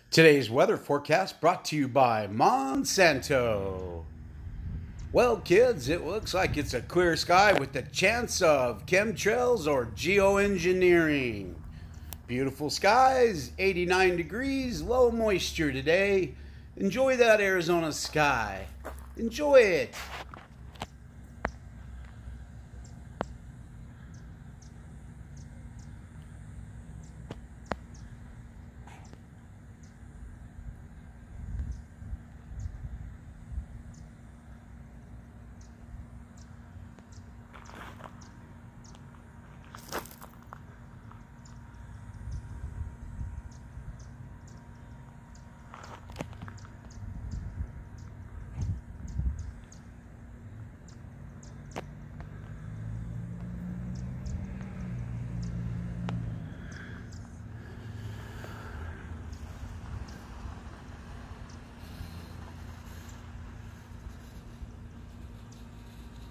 Today's weather forecast brought to you by Monsanto. Well, kids, it looks like it's a clear sky with the chance of chemtrails or geoengineering. Beautiful skies, 89 degrees, low moisture today. Enjoy that Arizona sky. Enjoy it.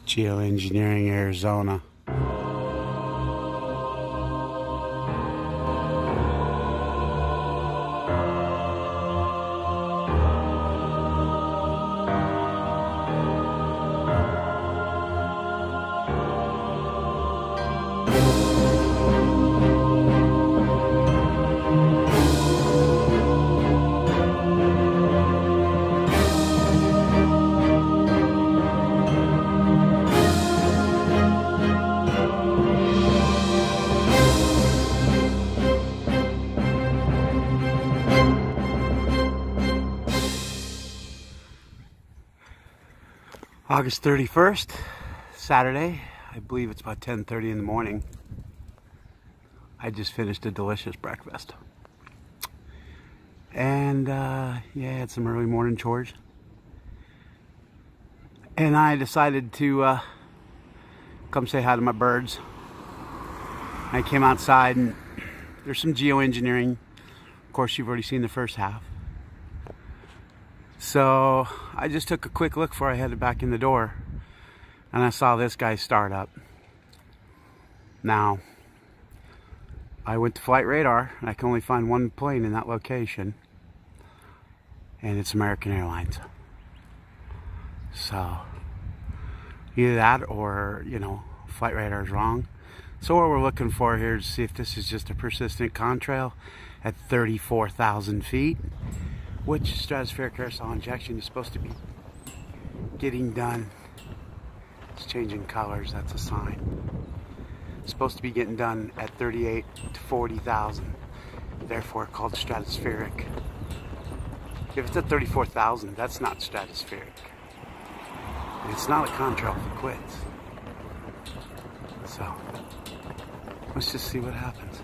Geoengineering Arizona. August 31st, Saturday. I believe it's about 10:30 in the morning. I just finished a delicious breakfast. And yeah, had some early morning chores. And I decided to come say hi to my birds. I came outside and there's some geoengineering. Of course, you've already seen the first half. So I just took a quick look before I headed back in the door, and I saw this guy start up. Now, I went to flight radar, and I can only find one plane in that location, and it's American Airlines. So either that or, you know, flight radar is wrong. So what we're looking for here is to see if this is just a persistent contrail at 34,000 feet. Which stratospheric aerosol injection is supposed to be getting done. It's changing colors, that's a sign. It's supposed to be getting done at 38 to 40,000, therefore called stratospheric. If it's at 34,000, that's not stratospheric. It's not a contrail if it quits. So, let's just see what happens.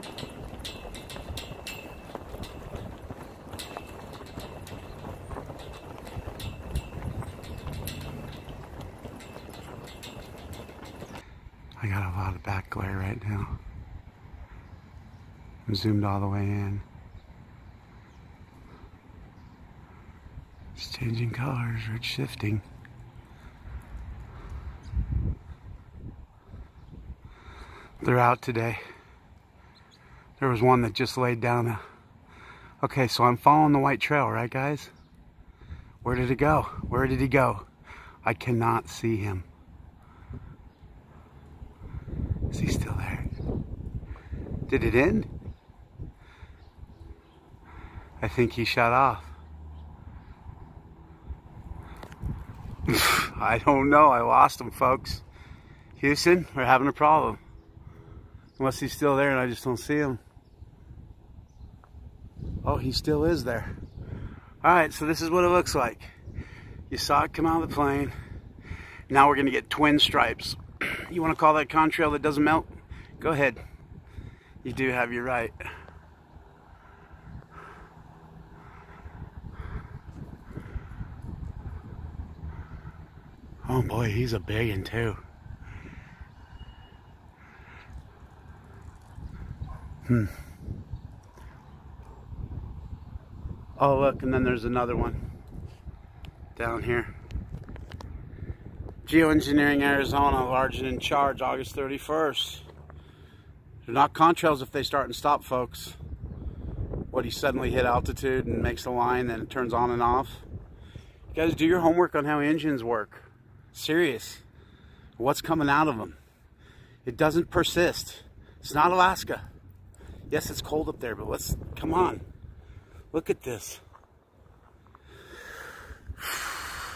I got a lot of back glare right now. I'm zoomed all the way in. It's changing colors, or it's shifting. They're out today. There was one that just laid down a... Okay, so I'm following the white trail, right guys? Where did it go? Where did he go? I cannot see him. Is he still there? Did it end? I think he shut off. I don't know. I lost him, folks. Houston, we're having a problem. Unless he's still there and I just don't see him. Oh, he still is there. Alright, so this is what it looks like. You saw it come out of the plane. Now we're going to get twin stripes. You want to call that contrail that doesn't melt? Go ahead. You do have your right. Oh boy, he's a big one too. Oh look, and then there's another one down here. Geoengineering Arizona, large and in charge, August 31st. They're not contrails if they start and stop, folks. What, he suddenly hit altitude and makes a line, then it turns on and off? You guys do your homework on how engines work. Serious. What's coming out of them? It doesn't persist. It's not Alaska. Yes, it's cold up there, but let's, come on. Look at this.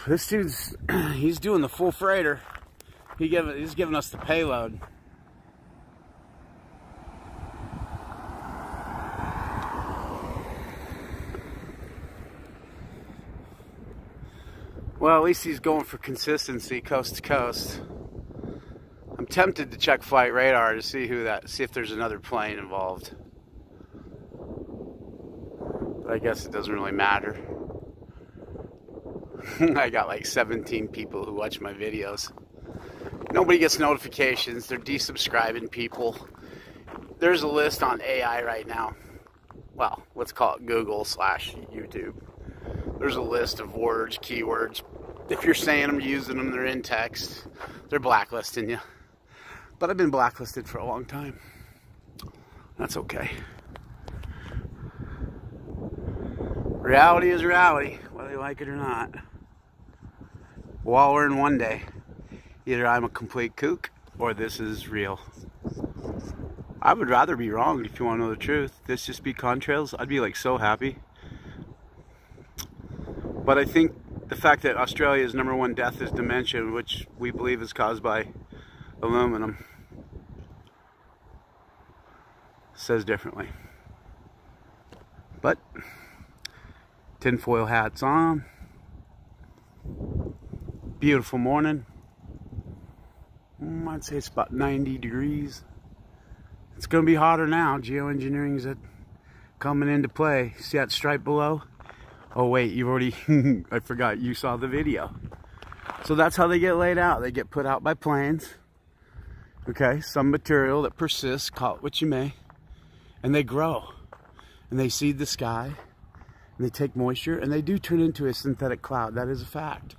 This dude's, he's doing the full freighter. He's giving us the payload. Well, at least he's going for consistency coast to coast. I'm tempted to check flight radar to see if there's another plane involved. But I guess it doesn't really matter. I got like 17 people who watch my videos. Nobody gets notifications. They're desubscribing people. There's a list on AI right now. Well, let's call it Google/YouTube. There's a list of words, keywords. If you're saying them, using them, they're in text. They're blacklisting you. But I've been blacklisted for a long time. That's okay. Reality is reality, whether you like it or not. We'll all learn one day. Either I'm a complete kook, or this is real. I would rather be wrong if you want to know the truth. This just be contrails. I'd be like so happy. But I think the fact that Australia's #1 death is dementia, which we believe is caused by aluminum, says differently. But tinfoil hats on. Beautiful morning. I'd say it's about 90 degrees. It's going to be hotter now. Geoengineering is coming into play. See that stripe below? Oh wait, you've already, I forgot, you saw the video. So that's how they get laid out. They get put out by planes. Okay, some material that persists, call it what you may. And they grow. And they seed the sky. And they take moisture. And they do turn into a synthetic cloud. That is a fact.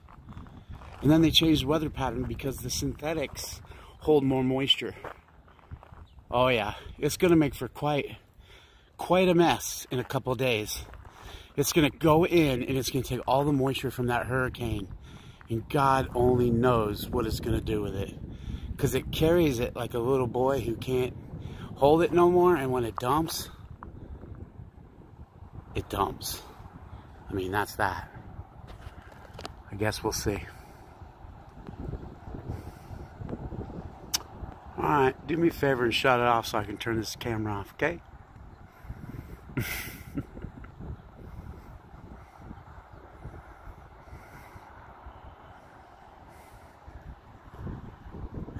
And then they change the weather pattern because the synthetics hold more moisture. Oh yeah, it's going to make for quite a mess in a couple of days. It's going to go in and it's going to take all the moisture from that hurricane. And God only knows what it's going to do with it. Because it carries it like a little boy who can't hold it no more. And when it dumps, it dumps. I mean, that's that. I guess we'll see. Alright, do me a favor and shut it off so I can turn this camera off, okay?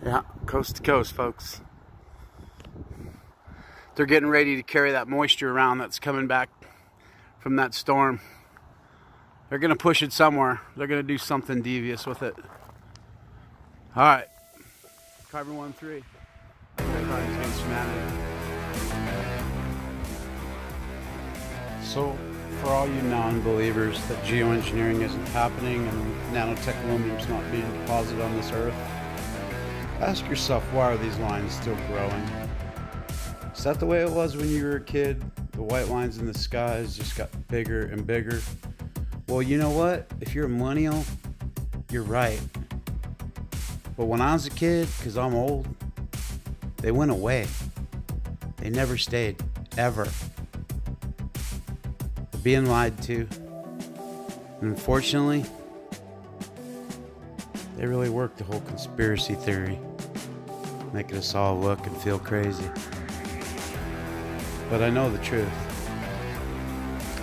Yeah, coast to coast, folks. They're getting ready to carry that moisture around that's coming back from that storm. They're going to push it somewhere. They're going to do something devious with it. Alright. Carbon-13. So, for all you non-believers that geoengineering isn't happening and nanotech aluminum is not being deposited on this earth, ask yourself, why are these lines still growing? Is that the way it was when you were a kid? The white lines in the skies just got bigger and bigger. Well, you know what? If you're a millennial, you're right. But when I was a kid, because I'm old, they went away. They never stayed, ever. They're being lied to. And unfortunately, they really worked the whole conspiracy theory, making us all look and feel crazy. But I know the truth.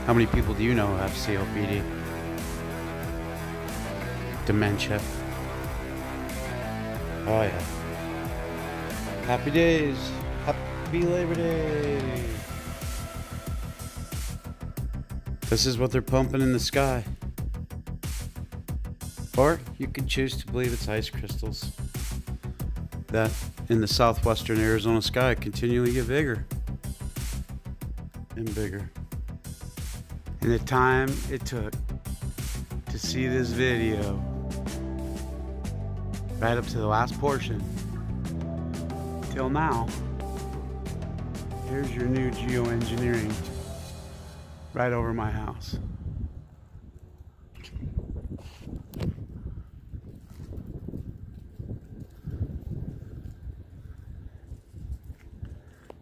How many people do you know have COPD? Dementia. Oh yeah. Happy days. Happy Labor Day. This is what they're pumping in the sky. Or you could choose to believe it's ice crystals that in the southwestern Arizona sky continually get bigger and bigger. And the time it took to see this video, right up to the last portion, till now, here's your new geoengineering right over my house.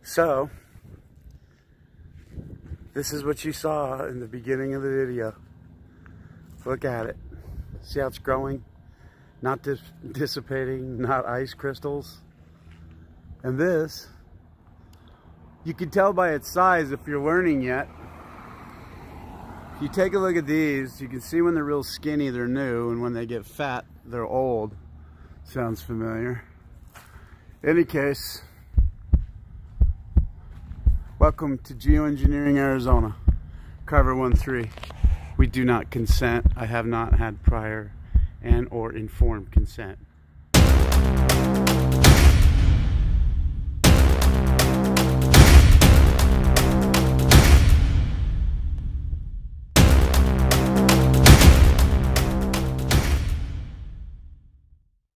So, this is what you saw in the beginning of the video. Look at it. See how it's growing? Not dissipating, not ice crystals. And this, you can tell by its size if you're learning yet. If you take a look at these, you can see when they're real skinny, they're new, and when they get fat, they're old. Sounds familiar. In any case, welcome to Geoengineering Arizona, Carver 13. We do not consent. I have not had prior and or informed consent.